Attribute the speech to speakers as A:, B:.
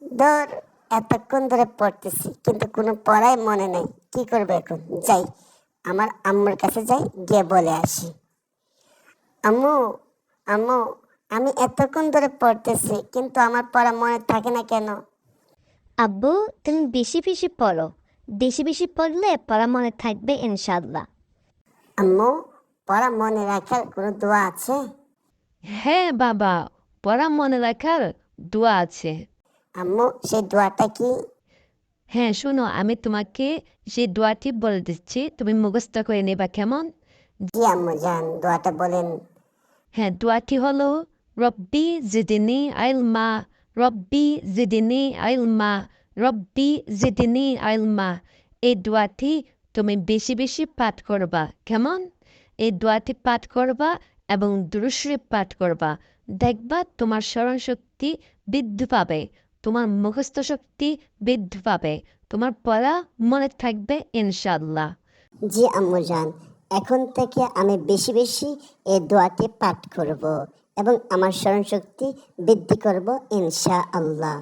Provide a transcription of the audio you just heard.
A: ধর, এতক্ষণ ধরে পড়তেছি কিন্তু কোনো পড়াই মনে নেই, কি করবো এখন? যাই, আমার আম্মুর কাছে যাই, গিয়ে বলে আসি। আম্মু, আম্মু, আমি এতক্ষণ ধরে পড়তেছি কিন্তু আমার পড়া মনে থাকে না কেন?
B: আব্বু, তুমি বেশি বেশি পড়ো। বেশি বেশি পড়লে পড়া মনে থাকবে ইনশাল্লাহ।
A: আম্মু, পড়া মনে রাখার কোনো দোয়া আছে?
C: হ্যাঁ বাবা, পড়া মনে রাখার দোয়া আছে।
A: আম্মু, সেই দোয়াটা কি?
C: হ্যাঁ শোনো, আমি তোমাকে সেই দোয়াটি বলে দিচ্ছি, তুমি মুখস্থ করে নেবা কেমন?
A: জি আম্মু জান, দোয়াটা বলেন।
C: হ্যাঁ, দোয়াটি হলো রব্বি জিদিনি আইলমা, রব্বি জিদিনি আইলমা, রব্বি জিদিনি আইলমা। এই দোয়াটি তুমি বেশি বেশি পাঠ করবা কেমন? এই দোয়াটি পাঠ করবা এবং দুরূদ শরীফ পাঠ করবা। দেখবা তোমার স্মরণ শক্তি বৃদ্ধি পাবে, তোমার মুখস্থ শক্তি বৃদ্ধি পাবে, তোমার পড়া মনে থাকবে ইনশাআল্লাহ।
A: জি আম্মু জান, এখন থেকে আমি বেশি বেশি এই দোয়াটি পাঠ করব এবং আমার স্মরণ শক্তি বৃদ্ধি করব ইনশাআল্লাহ।